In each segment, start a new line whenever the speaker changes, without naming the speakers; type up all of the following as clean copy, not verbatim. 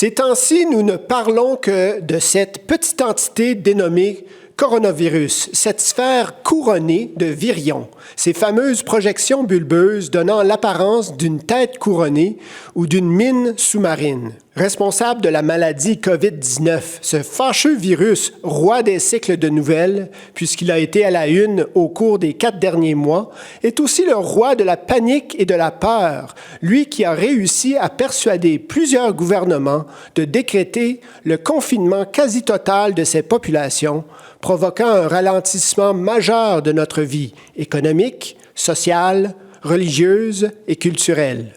Ces temps-ci, nous ne parlons que de cette petite entité dénommée coronavirus, cette sphère couronnée de virions, ces fameuses projections bulbeuses donnant l'apparence d'une tête couronnée ou d'une mine sous-marine. Responsable de la maladie COVID-19, ce fâcheux virus, roi des cycles de nouvelles, puisqu'il a été à la une au cours des 4 derniers mois, est aussi le roi de la panique et de la peur, lui qui a réussi à persuader plusieurs gouvernements de décréter le confinement quasi total de ces populations, provoquant un ralentissement majeur de notre vie économique, sociale, religieuse et culturelle.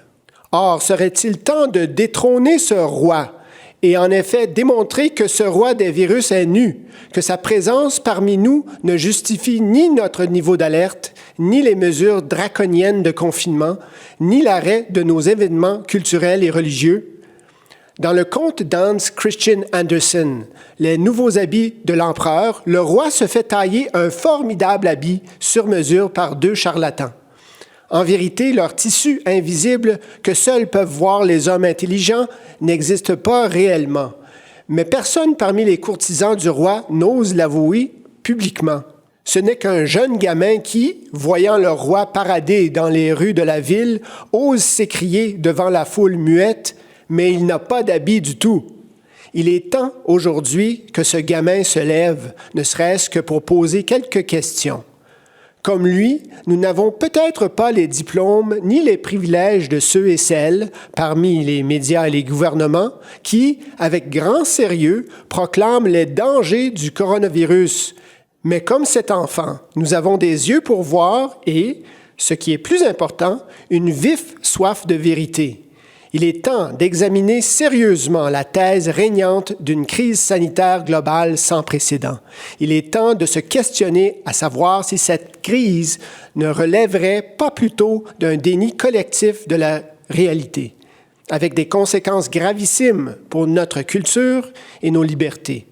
Or, serait-il temps de détrôner ce roi et en effet démontrer que ce roi des virus est nu, que sa présence parmi nous ne justifie ni notre niveau d'alerte, ni les mesures draconiennes de confinement, ni l'arrêt de nos événements culturels et religieux? Dans le conte d'Hans Christian Andersen, Les nouveaux habits de l'empereur, le roi se fait tailler un formidable habit sur mesure par 2 charlatans. En vérité, leur tissu invisible que seuls peuvent voir les hommes intelligents n'existe pas réellement. Mais personne parmi les courtisans du roi n'ose l'avouer publiquement. Ce n'est qu'un jeune gamin qui, voyant le roi parader dans les rues de la ville, ose s'écrier devant la foule muette « Mais il n'a pas d'habit du tout ». Il est temps aujourd'hui que ce gamin se lève, ne serait-ce que pour poser quelques questions. Comme lui, nous n'avons peut-être pas les diplômes ni les privilèges de ceux et celles, parmi les médias et les gouvernements, qui, avec grand sérieux, proclament les dangers du coronavirus. Mais comme cet enfant, nous avons des yeux pour voir et, ce qui est plus important, une vive soif de vérité. Il est temps d'examiner sérieusement la thèse régnante d'une crise sanitaire globale sans précédent. Il est temps de se questionner à savoir si cette crise ne relèverait pas plutôt d'un déni collectif de la réalité, avec des conséquences gravissimes pour notre culture et nos libertés.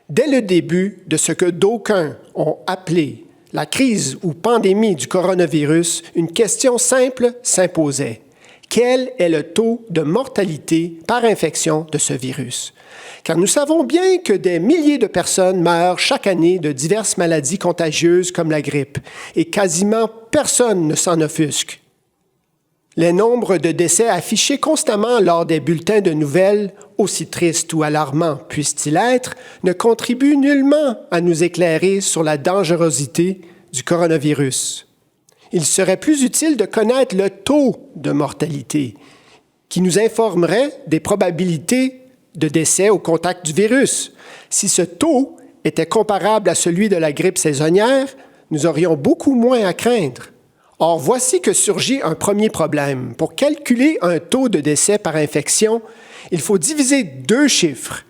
Dès le début de ce que d'aucuns ont appelé la crise ou pandémie du coronavirus, une question simple s'imposait. Quel est le taux de mortalité par infection de ce virus? Car nous savons bien que des milliers de personnes meurent chaque année de diverses maladies contagieuses comme la grippe, et quasiment personne ne s'en offusque. Les nombres de décès affichés constamment lors des bulletins de nouvelles, aussi tristes ou alarmants puissent-ils être, ne contribuent nullement à nous éclairer sur la dangerosité du coronavirus. Il serait plus utile de connaître le taux de mortalité qui nous informerait des probabilités de décès au contact du virus. Si ce taux était comparable à celui de la grippe saisonnière, nous aurions beaucoup moins à craindre. Or, voici que surgit un premier problème. Pour calculer un taux de décès par infection, il faut diviser 2 chiffres.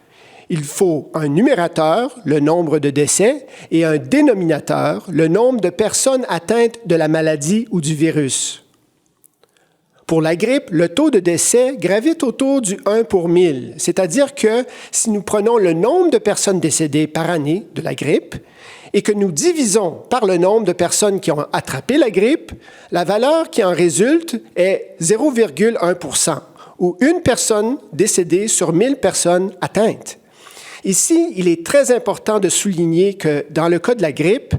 Il faut un numérateur, le nombre de décès, et un dénominateur, le nombre de personnes atteintes de la maladie ou du virus. Pour la grippe, le taux de décès gravite autour du 1 pour 1000, c'est-à-dire que si nous prenons le nombre de personnes décédées par année de la grippe et que nous divisons par le nombre de personnes qui ont attrapé la grippe, la valeur qui en résulte est 0,1%, ou une personne décédée sur 1000 personnes atteintes. Ici, il est très important de souligner que dans le cas de la grippe,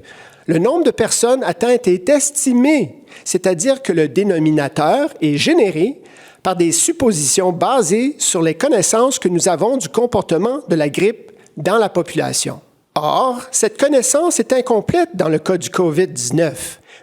le nombre de personnes atteintes est estimé, c'est-à-dire que le dénominateur est généré par des suppositions basées sur les connaissances que nous avons du comportement de la grippe dans la population. Or, cette connaissance est incomplète dans le cas du COVID-19.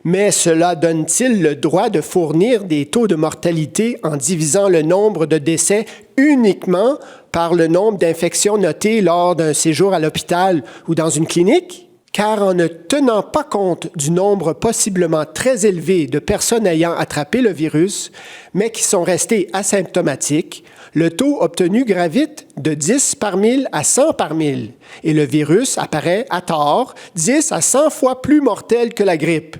Mais cela donne-t-il le droit de fournir des taux de mortalité en divisant le nombre de décès uniquement par le nombre d'infections notées lors d'un séjour à l'hôpital ou dans une clinique? Car en ne tenant pas compte du nombre possiblement très élevé de personnes ayant attrapé le virus, mais qui sont restées asymptomatiques, le taux obtenu gravite de 10 par 1000 à 100 par 1000, et le virus apparaît à tort 10 à 100 fois plus mortel que la grippe.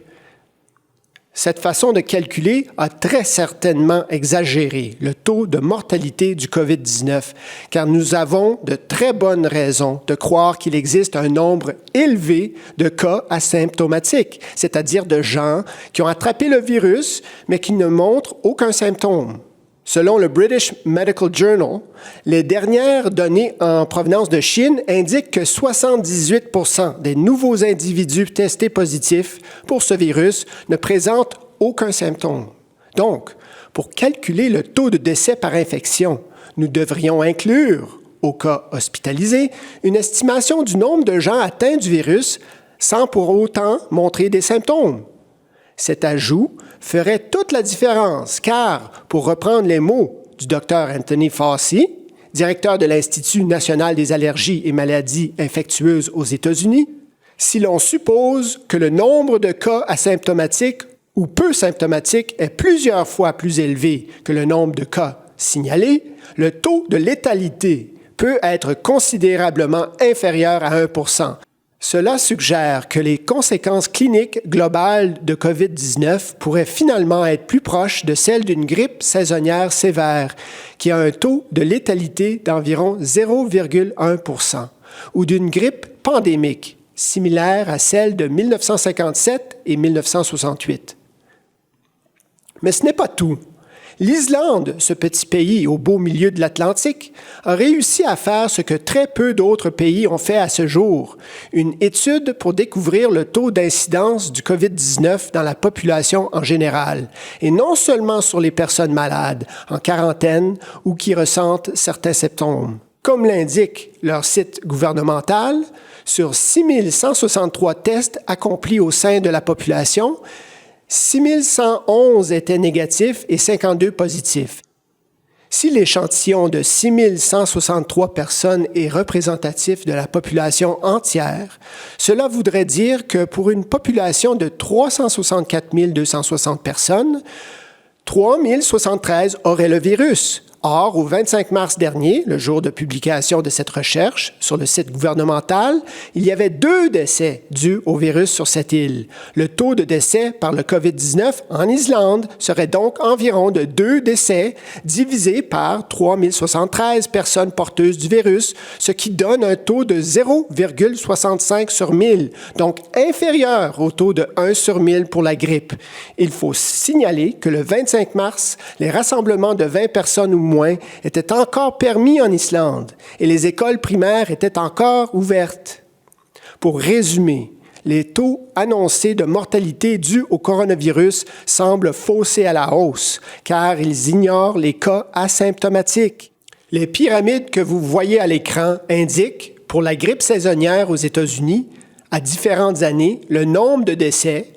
Cette façon de calculer a très certainement exagéré le taux de mortalité du COVID-19, car nous avons de très bonnes raisons de croire qu'il existe un nombre élevé de cas asymptomatiques, c'est-à-dire de gens qui ont attrapé le virus, mais qui ne montrent aucun symptôme. Selon le British Medical Journal, les dernières données en provenance de Chine indiquent que 78% des nouveaux individus testés positifs pour ce virus ne présentent aucun symptôme. Donc, pour calculer le taux de décès par infection, nous devrions inclure, au cas hospitalisé, une estimation du nombre de gens atteints du virus sans pour autant montrer des symptômes. Cet ajout ferait toute la différence car, pour reprendre les mots du Dr Anthony Fauci, directeur de l'Institut national des allergies et maladies infectieuses aux États-Unis, si l'on suppose que le nombre de cas asymptomatiques ou peu symptomatiques est plusieurs fois plus élevé que le nombre de cas signalés, le taux de létalité peut être considérablement inférieur à 1%. Cela suggère que les conséquences cliniques globales de COVID-19 pourraient finalement être plus proches de celles d'une grippe saisonnière sévère, qui a un taux de létalité d'environ 0,1%, ou d'une grippe pandémique, similaire à celle de 1957 et 1968. Mais ce n'est pas tout. L'Islande, ce petit pays au beau milieu de l'Atlantique, a réussi à faire ce que très peu d'autres pays ont fait à ce jour, une étude pour découvrir le taux d'incidence du COVID-19 dans la population en général, et non seulement sur les personnes malades, en quarantaine ou qui ressentent certains symptômes. Comme l'indique leur site gouvernemental, sur 6 163 tests accomplis au sein de la population, 6 111 étaient négatifs et 52 positifs. Si l'échantillon de 6 163 personnes est représentatif de la population entière, cela voudrait dire que pour une population de 364 260 personnes, 3 073 auraient le virus. Or, au 25 mars dernier, le jour de publication de cette recherche sur le site gouvernemental, il y avait 2 décès dus au virus sur cette île. Le taux de décès par le COVID-19 en Islande serait donc environ de 2 décès divisé par 3 073 personnes porteuses du virus, ce qui donne un taux de 0,65 sur 1000, donc inférieur au taux de 1 sur 1000 pour la grippe. Il faut signaler que le 25 mars, les rassemblements de 20 personnes ou moins étaient encore permis en Islande et les écoles primaires étaient encore ouvertes. Pour résumer, les taux annoncés de mortalité dus au coronavirus semblent faussés à la hausse, car ils ignorent les cas asymptomatiques. Les pyramides que vous voyez à l'écran indiquent, pour la grippe saisonnière aux États-Unis, à différentes années, le nombre de décès,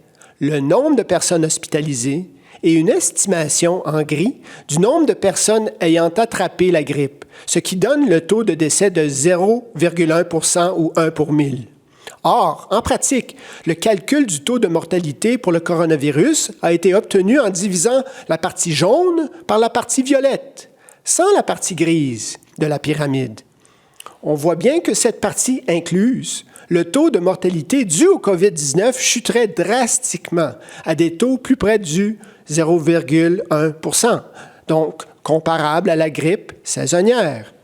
le nombre de personnes hospitalisées, et une estimation en gris du nombre de personnes ayant attrapé la grippe, ce qui donne le taux de décès de 0,1% ou 1 pour 1000. Or, en pratique, le calcul du taux de mortalité pour le coronavirus a été obtenu en divisant la partie jaune par la partie violette, sans la partie grise de la pyramide. On voit bien que cette partie incluse, le taux de mortalité dû au COVID-19 chuterait drastiquement à des taux plus près du 0,1%, donc comparable à la grippe saisonnière.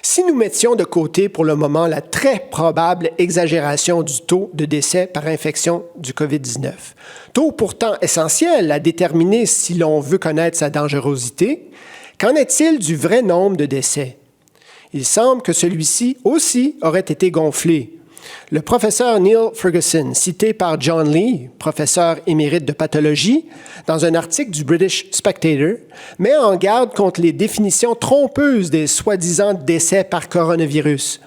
Si nous mettions de côté pour le moment la très probable exagération du taux de décès par infection du COVID-19, taux pourtant essentiel à déterminer si l'on veut connaître sa dangerosité, qu'en est-il du vrai nombre de décès? Il semble que celui-ci aussi aurait été gonflé. Le professeur Neil Ferguson, cité par John Lee, professeur émérite de pathologie, dans un article du British Spectator, met en garde contre les définitions trompeuses des soi-disant décès par coronavirus.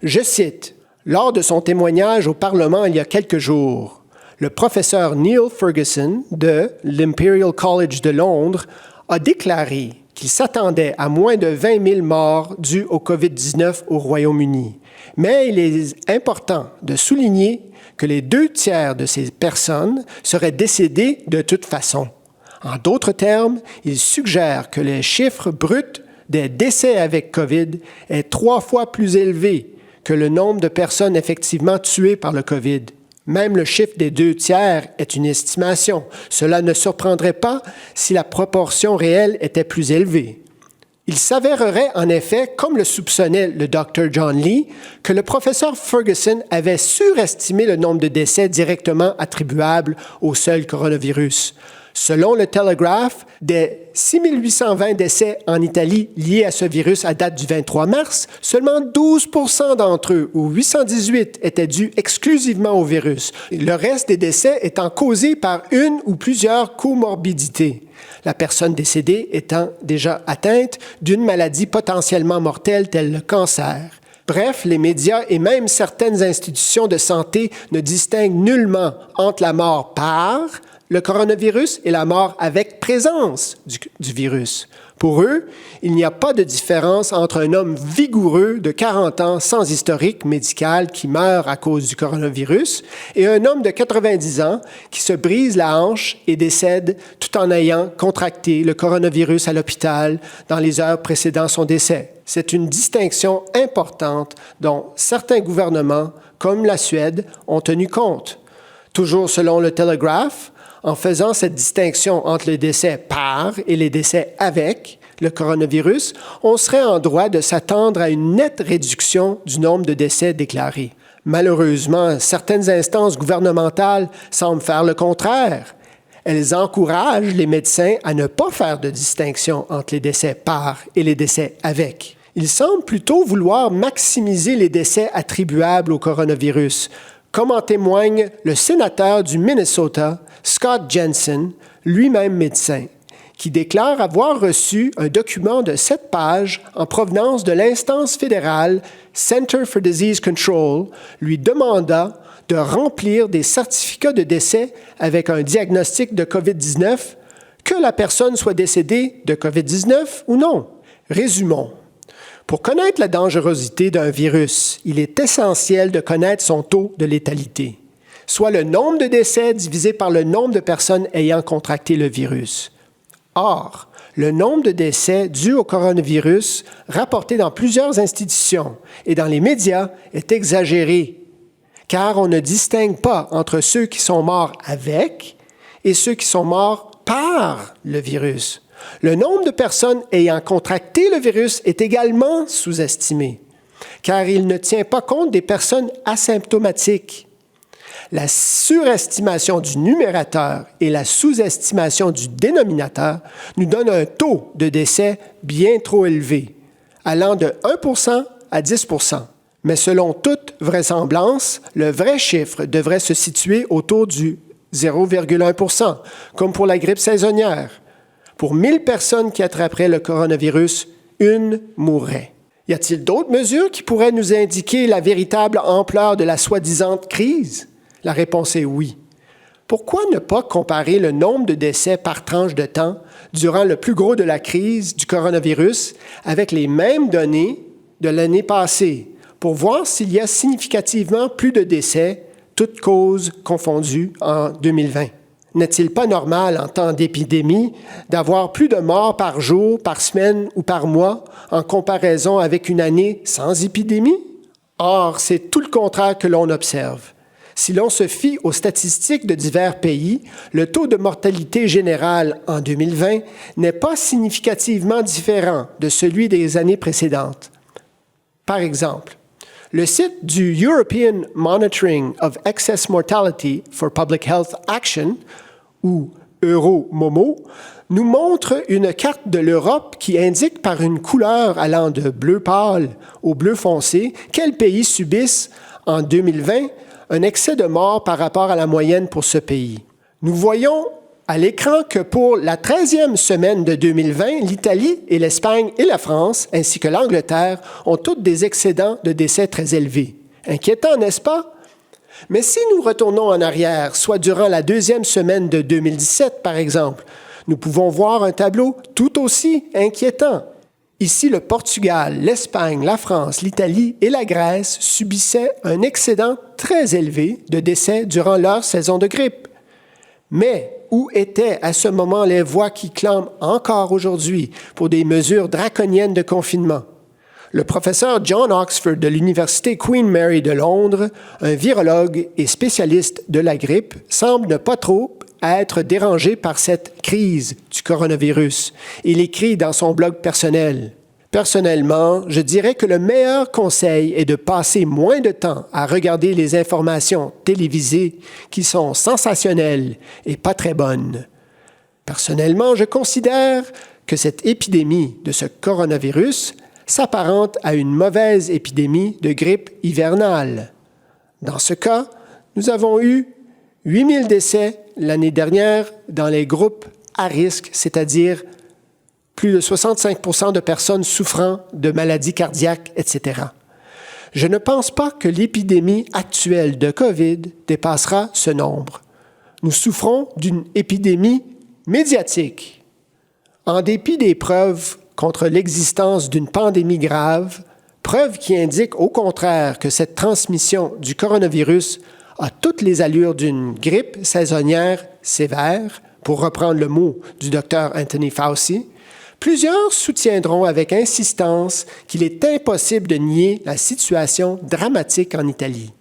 Je cite, « Lors de son témoignage au Parlement il y a quelques jours, le professeur Neil Ferguson de l'Imperial College de Londres a déclaré qu'il s'attendait à moins de 20 000 morts dus au COVID-19 au Royaume-Uni. Mais il est important de souligner que les 2/3 de ces personnes seraient décédées de toute façon. En d'autres termes, il suggère que les chiffres bruts des décès avec COVID est 3 fois plus élevé que le nombre de personnes effectivement tuées par le COVID. Même le chiffre des 2/3 est une estimation. Cela ne surprendrait pas si la proportion réelle était plus élevée. Il s'avérerait en effet, comme le soupçonnait le Dr John Lee, que le professeur Ferguson avait surestimé le nombre de décès directement attribuables au seul coronavirus. Selon le Telegraph, des 6 820 décès en Italie liés à ce virus à date du 23 mars, seulement 12 d'entre eux, ou 818, étaient dus exclusivement au virus. Le reste des décès étant causés par une ou plusieurs comorbidités, la personne décédée étant déjà atteinte d'une maladie potentiellement mortelle telle le cancer. Bref, les médias et même certaines institutions de santé ne distinguent nullement entre la mort par le coronavirus et la mort avec présence du virus. Pour eux, il n'y a pas de différence entre un homme vigoureux de 40 ans sans historique médical qui meurt à cause du coronavirus et un homme de 90 ans qui se brise la hanche et décède tout en ayant contracté le coronavirus à l'hôpital dans les heures précédant son décès. C'est une distinction importante dont certains gouvernements, comme la Suède, ont tenu compte. Toujours selon le Telegraph, en faisant cette distinction entre le décès par et les décès avec le coronavirus, on serait en droit de s'attendre à une nette réduction du nombre de décès déclarés. Malheureusement, certaines instances gouvernementales semblent faire le contraire. Elles encouragent les médecins à ne pas faire de distinction entre les décès par et les décès avec. Ils semblent plutôt vouloir maximiser les décès attribuables au coronavirus, comme en témoigne le sénateur du Minnesota, Scott Jensen, lui-même médecin, qui déclare avoir reçu un document de 7 pages en provenance de l'instance fédérale Center for Disease Control, lui demandant de remplir des certificats de décès avec un diagnostic de COVID-19, que la personne soit décédée de COVID-19 ou non. Résumons. Pour connaître la dangerosité d'un virus, il est essentiel de connaître son taux de létalité, soit le nombre de décès divisé par le nombre de personnes ayant contracté le virus. Or, le nombre de décès dus au coronavirus rapporté dans plusieurs institutions et dans les médias est exagéré, car on ne distingue pas entre ceux qui sont morts avec et ceux qui sont morts par le virus. Le nombre de personnes ayant contracté le virus est également sous-estimé, car il ne tient pas compte des personnes asymptomatiques. La surestimation du numérateur et la sous-estimation du dénominateur nous donnent un taux de décès bien trop élevé, allant de 1 à 10 %. Mais selon toute vraisemblance, le vrai chiffre devrait se situer autour du 0,1 %, comme pour la grippe saisonnière. Pour 1000 personnes qui attraperaient le coronavirus, une mourrait. Y a-t-il d'autres mesures qui pourraient nous indiquer la véritable ampleur de la soi-disant crise? La réponse est oui. Pourquoi ne pas comparer le nombre de décès par tranche de temps durant le plus gros de la crise du coronavirus avec les mêmes données de l'année passée pour voir s'il y a significativement plus de décès, toutes causes confondues, en 2020? N'est-il pas normal, en temps d'épidémie, d'avoir plus de morts par jour, par semaine ou par mois en comparaison avec une année sans épidémie? Or, c'est tout le contraire que l'on observe. Si l'on se fie aux statistiques de divers pays, le taux de mortalité générale en 2020 n'est pas significativement différent de celui des années précédentes. Par exemple, le site du European Monitoring of Excess Mortality for Public Health Action, ou Euromomo, nous montre une carte de l'Europe qui indique par une couleur allant de bleu pâle au bleu foncé quels pays subissent en 2020 un excès de morts par rapport à la moyenne pour ce pays. Nous voyons à l'écran que pour la 13e semaine de 2020, l'Italie et l'Espagne et la France, ainsi que l'Angleterre, ont toutes des excédents de décès très élevés. Inquiétant, n'est-ce pas? Mais si nous retournons en arrière, soit durant la 2e semaine de 2017, par exemple, nous pouvons voir un tableau tout aussi inquiétant. Ici, le Portugal, l'Espagne, la France, l'Italie et la Grèce subissaient un excédent très élevé de décès durant leur saison de grippe. Mais où étaient à ce moment les voix qui clament encore aujourd'hui pour des mesures draconiennes de confinement? Le professeur John Oxford de l'Université Queen Mary de Londres, un virologue et spécialiste de la grippe, semble ne pas trop être dérangé par cette crise du coronavirus. Il écrit dans son blog personnel: « Personnellement, je dirais que le meilleur conseil est de passer moins de temps à regarder les informations télévisées qui sont sensationnelles et pas très bonnes. Personnellement, je considère que cette épidémie de ce coronavirus s'apparente à une mauvaise épidémie de grippe hivernale. Dans ce cas, nous avons eu 8000 décès l'année dernière dans les groupes à risque, c'est-à-dire plus de 65% de personnes souffrant de maladies cardiaques, etc. Je ne pense pas que l'épidémie actuelle de COVID dépassera ce nombre. Nous souffrons d'une épidémie médiatique. En dépit des preuves contre l'existence d'une pandémie grave, preuves qui indiquent au contraire que cette transmission du coronavirus a toutes les allures d'une grippe saisonnière sévère, pour reprendre le mot du Dr Anthony Fauci, plusieurs soutiendront avec insistance qu'il est impossible de nier la situation dramatique en Italie.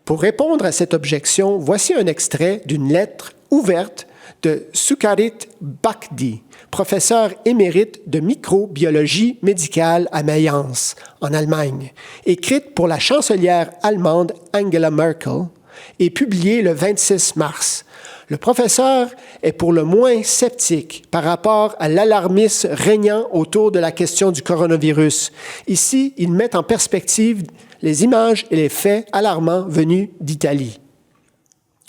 Pour répondre à cette objection, voici un extrait d'une lettre ouverte de Sucharit Bhakdi, professeur émérite de microbiologie médicale à Mayence, en Allemagne, écrite pour la chancelière allemande Angela Merkel et publiée le 26 mars. Le professeur est pour le moins sceptique par rapport à l'alarmisme régnant autour de la question du coronavirus. Ici, il met en perspective les images et les faits alarmants venus d'Italie.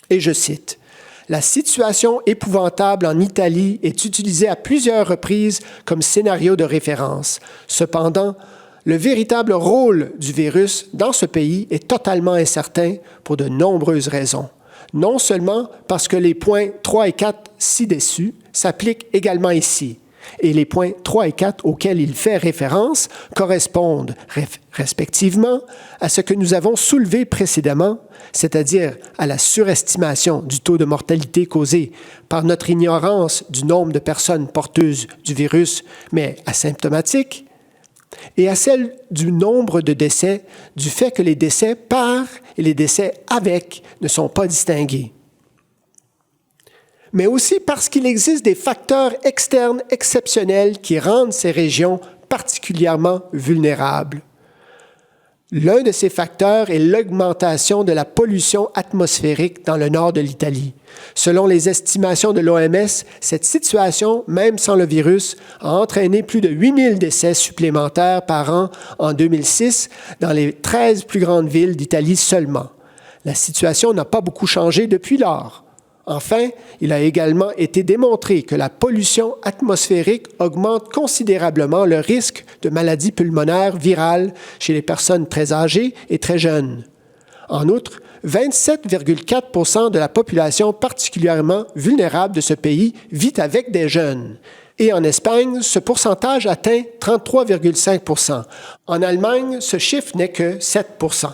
Et je cite, « La situation épouvantable en Italie est utilisée à plusieurs reprises comme scénario de référence. Cependant, le véritable rôle du virus dans ce pays est totalement incertain pour de nombreuses raisons. Non seulement parce que les points 3 et 4 ci-dessus s'appliquent également ici, et les points 3 et 4 auxquels il fait référence correspondent respectivement à ce que nous avons soulevé précédemment, c'est-à-dire à la surestimation du taux de mortalité causé par notre ignorance du nombre de personnes porteuses du virus, mais asymptomatiques, et à celle du nombre de décès, du fait que les décès par et les décès avec ne sont pas distingués. Mais aussi parce qu'il existe des facteurs externes exceptionnels qui rendent ces régions particulièrement vulnérables. L'un de ces facteurs est l'augmentation de la pollution atmosphérique dans le nord de l'Italie. Selon les estimations de l'OMS, cette situation, même sans le virus, a entraîné plus de 8000 décès supplémentaires par an en 2006 dans les 13 plus grandes villes d'Italie seulement. La situation n'a pas beaucoup changé depuis lors. Enfin, il a également été démontré que la pollution atmosphérique augmente considérablement le risque de maladies pulmonaires virales chez les personnes très âgées et très jeunes. En outre, 27,4% de la population particulièrement vulnérable de ce pays vit avec des jeunes. Et en Espagne, ce pourcentage atteint 33,5%. En Allemagne, ce chiffre n'est que 7%.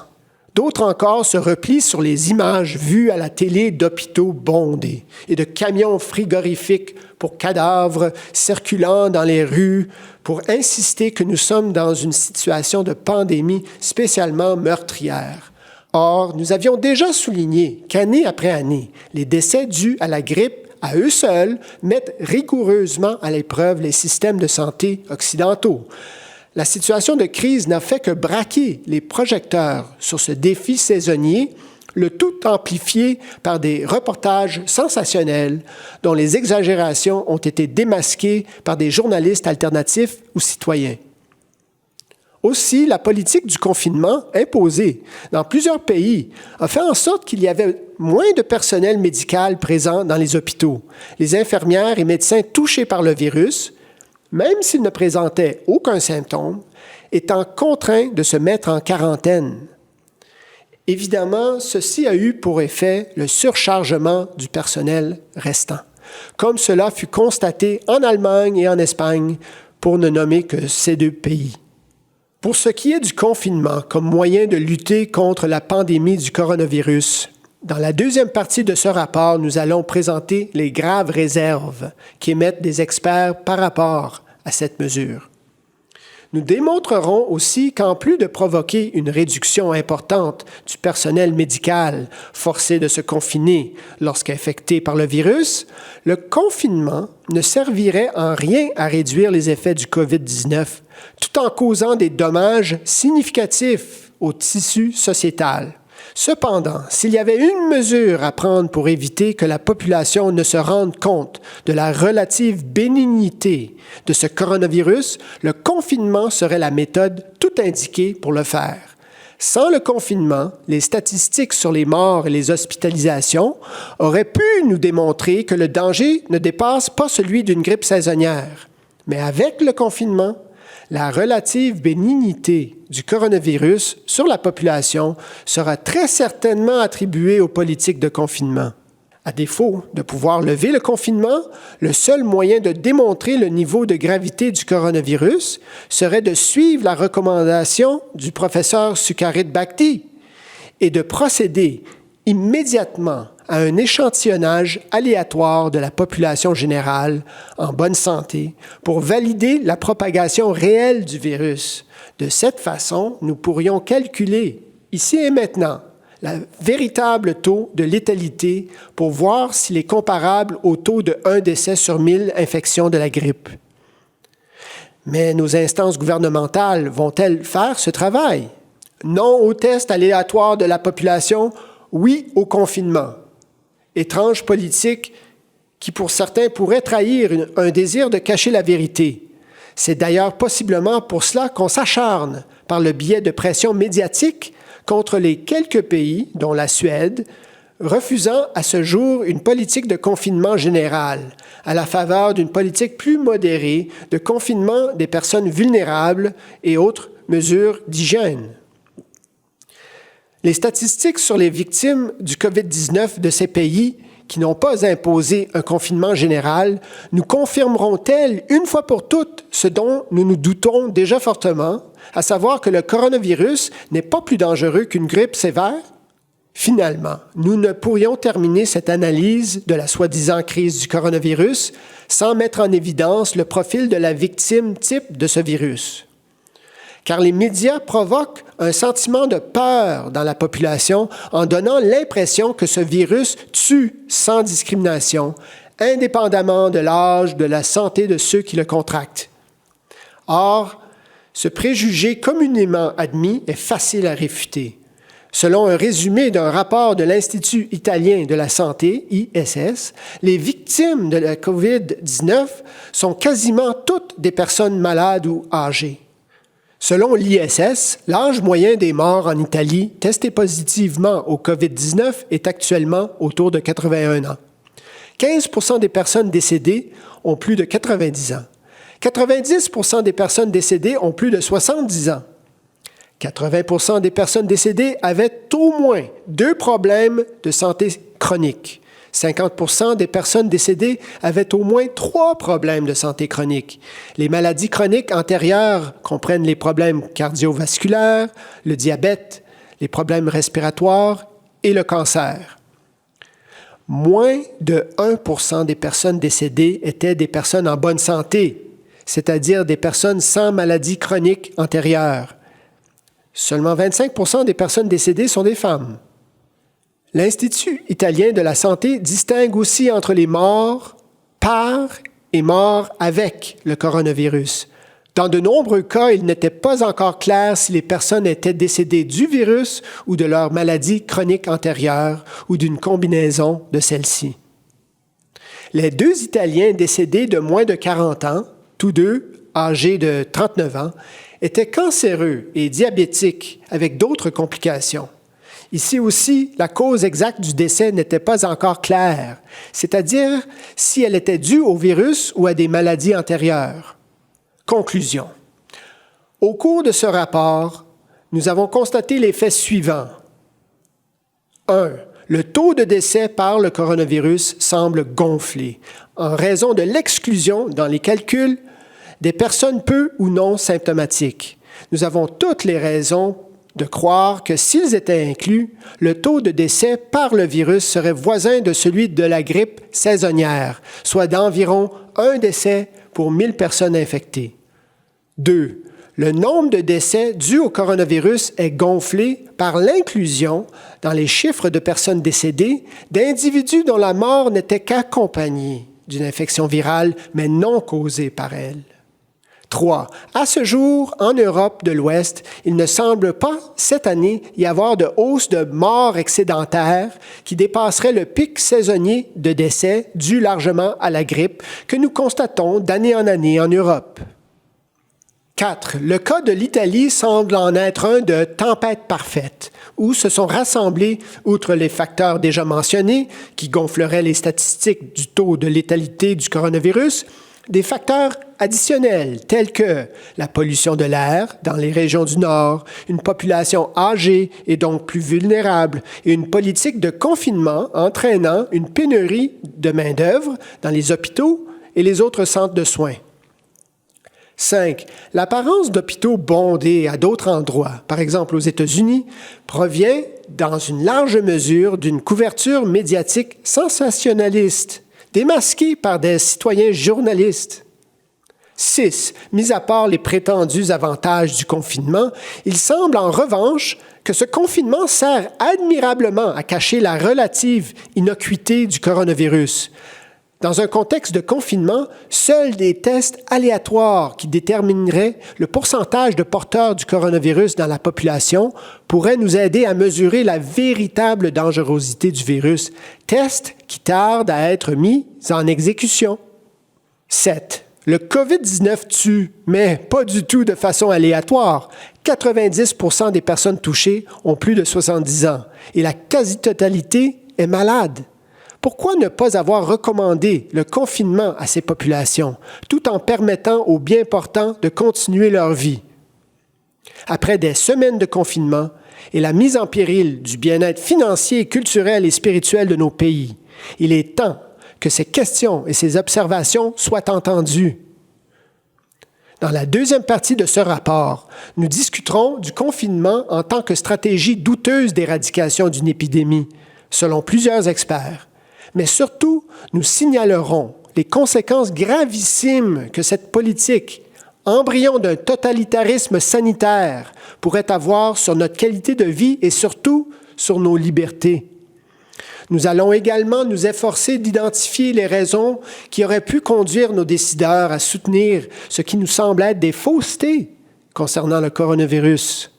D'autres encore se replient sur les images vues à la télé d'hôpitaux bondés et de camions frigorifiques pour cadavres circulant dans les rues pour insister que nous sommes dans une situation de pandémie spécialement meurtrière. Or, nous avions déjà souligné qu'année après année, les décès dus à la grippe, à eux seuls, mettent rigoureusement à l'épreuve les systèmes de santé occidentaux. La situation de crise n'a fait que braquer les projecteurs sur ce défi saisonnier, le tout amplifié par des reportages sensationnels dont les exagérations ont été démasquées par des journalistes alternatifs ou citoyens. Aussi, la politique du confinement imposée dans plusieurs pays a fait en sorte qu'il y avait moins de personnel médical présent dans les hôpitaux. Les infirmières et médecins touchés par le virus, même s'ils ne présentaient aucun symptôme, étant contraints de se mettre en quarantaine. Évidemment, ceci a eu pour effet le surchargement du personnel restant, comme cela fut constaté en Allemagne et en Espagne, pour ne nommer que ces deux pays. Pour ce qui est du confinement comme moyen de lutter contre la pandémie du coronavirus, dans la deuxième partie de ce rapport, nous allons présenter les graves réserves qu'émettent des experts par rapport à cette mesure. Nous démontrerons aussi qu'en plus de provoquer une réduction importante du personnel médical forcé de se confiner lorsqu'infecté par le virus, le confinement ne servirait en rien à réduire les effets du COVID-19, tout en causant des dommages significatifs au tissu sociétal. Cependant, s'il y avait une mesure à prendre pour éviter que la population ne se rende compte de la relative bénignité de ce coronavirus, le confinement serait la méthode tout indiquée pour le faire. Sans le confinement, les statistiques sur les morts et les hospitalisations auraient pu nous démontrer que le danger ne dépasse pas celui d'une grippe saisonnière. Mais avec le confinement, la relative bénignité du coronavirus sur la population sera très certainement attribuée aux politiques de confinement. À défaut de pouvoir lever le confinement, le seul moyen de démontrer le niveau de gravité du coronavirus serait de suivre la recommandation du professeur Sukharit Bhakdi et de procéder immédiatement à un échantillonnage aléatoire de la population générale en bonne santé pour valider la propagation réelle du virus. De cette façon, nous pourrions calculer, ici et maintenant, le véritable taux de létalité pour voir s'il est comparable au taux de 1 décès sur 1000 infections de la grippe. Mais nos instances gouvernementales vont-elles faire ce travail? Non au test aléatoire de la population, oui au confinement. Étrange politique qui, pour certains, pourrait trahir un désir de cacher la vérité. C'est d'ailleurs possiblement pour cela qu'on s'acharne, par le biais de pressions médiatiques, contre les quelques pays, dont la Suède, refusant à ce jour une politique de confinement général, à la faveur d'une politique plus modérée de confinement des personnes vulnérables et autres mesures d'hygiène. Les statistiques sur les victimes du COVID-19 de ces pays qui n'ont pas imposé un confinement général nous confirmeront-elles une fois pour toutes ce dont nous nous doutons déjà fortement, à savoir que le coronavirus n'est pas plus dangereux qu'une grippe sévère? Finalement, nous ne pourrions terminer cette analyse de la soi-disant crise du coronavirus sans mettre en évidence le profil de la victime type de ce virus. Car les médias provoquent un sentiment de peur dans la population en donnant l'impression que ce virus tue sans discrimination, indépendamment de l'âge, de la santé de ceux qui le contractent. Or, ce préjugé communément admis est facile à réfuter. Selon un résumé d'un rapport de l'Institut italien de la santé, ISS, les victimes de la COVID-19 sont quasiment toutes des personnes malades ou âgées. Selon l'ISS, l'âge moyen des morts en Italie testés positivement au COVID-19 est actuellement autour de 81 ans. 15% des personnes décédées ont plus de 90 ans. 90% des personnes décédées ont plus de 70 ans. 80% des personnes décédées avaient au moins 2 problèmes de santé chronique. 50% des personnes décédées avaient au moins 3 problèmes de santé chronique. Les maladies chroniques antérieures comprennent les problèmes cardiovasculaires, le diabète, les problèmes respiratoires et le cancer. Moins de 1% des personnes décédées étaient des personnes en bonne santé, c'est-à-dire des personnes sans maladie chronique antérieure. Seulement 25% des personnes décédées sont des femmes. L'Institut italien de la santé distingue aussi entre les morts par et morts avec le coronavirus. Dans de nombreux cas, il n'était pas encore clair si les personnes étaient décédées du virus ou de leur maladie chronique antérieure ou d'une combinaison de celles-ci. Les 2 Italiens décédés de moins de 40 ans, tous deux âgés de 39 ans, étaient cancéreux et diabétiques avec d'autres complications. Ici aussi, la cause exacte du décès n'était pas encore claire, c'est-à-dire si elle était due au virus ou à des maladies antérieures. Conclusion. Au cours de ce rapport, nous avons constaté les faits suivants. 1. Le taux de décès par le coronavirus semble gonfler en raison de l'exclusion dans les calculs des personnes peu ou non symptomatiques. Nous avons toutes les raisons de croire que s'ils étaient inclus, le taux de décès par le virus serait voisin de celui de la grippe saisonnière, soit d'environ 1 décès pour 1000 personnes infectées. 2. Le nombre de décès dus au coronavirus est gonflé par l'inclusion, dans les chiffres de personnes décédées, d'individus dont la mort n'était qu'accompagnée d'une infection virale, mais non causée par elle. 3. À ce jour, en Europe de l'Ouest, il ne semble pas, cette année, y avoir de hausse de morts excédentaires qui dépasserait le pic saisonnier de décès dû largement à la grippe que nous constatons d'année en année en Europe. 4. Le cas de l'Italie semble en être un de tempête parfaite, où se sont rassemblés, outre les facteurs déjà mentionnés, qui gonfleraient les statistiques du taux de létalité du coronavirus, des facteurs additionnels tels que la pollution de l'air dans les régions du Nord, une population âgée et donc plus vulnérable et une politique de confinement entraînant une pénurie de main-d'œuvre dans les hôpitaux et les autres centres de soins. 5. L'apparence d'hôpitaux bondés à d'autres endroits, par exemple aux États-Unis, provient dans une large mesure d'une couverture médiatique sensationnaliste, démasquée par des citoyens journalistes. 6. Mis à part les prétendus avantages du confinement, il semble en revanche que ce confinement sert admirablement à cacher la relative innocuité du coronavirus. Dans un contexte de confinement, seuls des tests aléatoires qui détermineraient le pourcentage de porteurs du coronavirus dans la population pourraient nous aider à mesurer la véritable dangerosité du virus, tests qui tardent à être mis en exécution. 7. Le COVID-19 tue, mais pas du tout de façon aléatoire. 90% des personnes touchées ont plus de 70 ans et la quasi-totalité est malade. Pourquoi ne pas avoir recommandé le confinement à ces populations, tout en permettant aux bien portants de continuer leur vie? Après des semaines de confinement et la mise en péril du bien-être financier, culturel et spirituel de nos pays, il est temps que ces questions et ces observations soient entendues. Dans la deuxième partie de ce rapport, nous discuterons du confinement en tant que stratégie douteuse d'éradication d'une épidémie, selon plusieurs experts. Mais surtout, nous signalerons les conséquences gravissimes que cette politique, embryon d'un totalitarisme sanitaire, pourrait avoir sur notre qualité de vie et surtout sur nos libertés. Nous allons également nous efforcer d'identifier les raisons qui auraient pu conduire nos décideurs à soutenir ce qui nous semble être des faussetés concernant le coronavirus.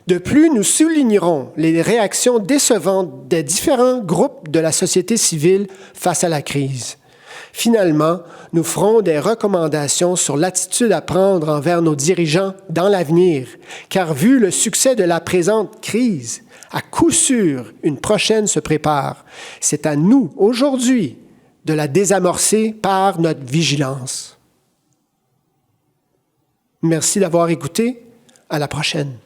De plus, nous soulignerons les réactions décevantes des différents groupes de la société civile face à la crise. Finalement, nous ferons des recommandations sur l'attitude à prendre envers nos dirigeants dans l'avenir, car vu le succès de la présente crise, à coup sûr, une prochaine se prépare. C'est à nous, aujourd'hui, de la désamorcer par notre vigilance. Merci d'avoir écouté. À la prochaine.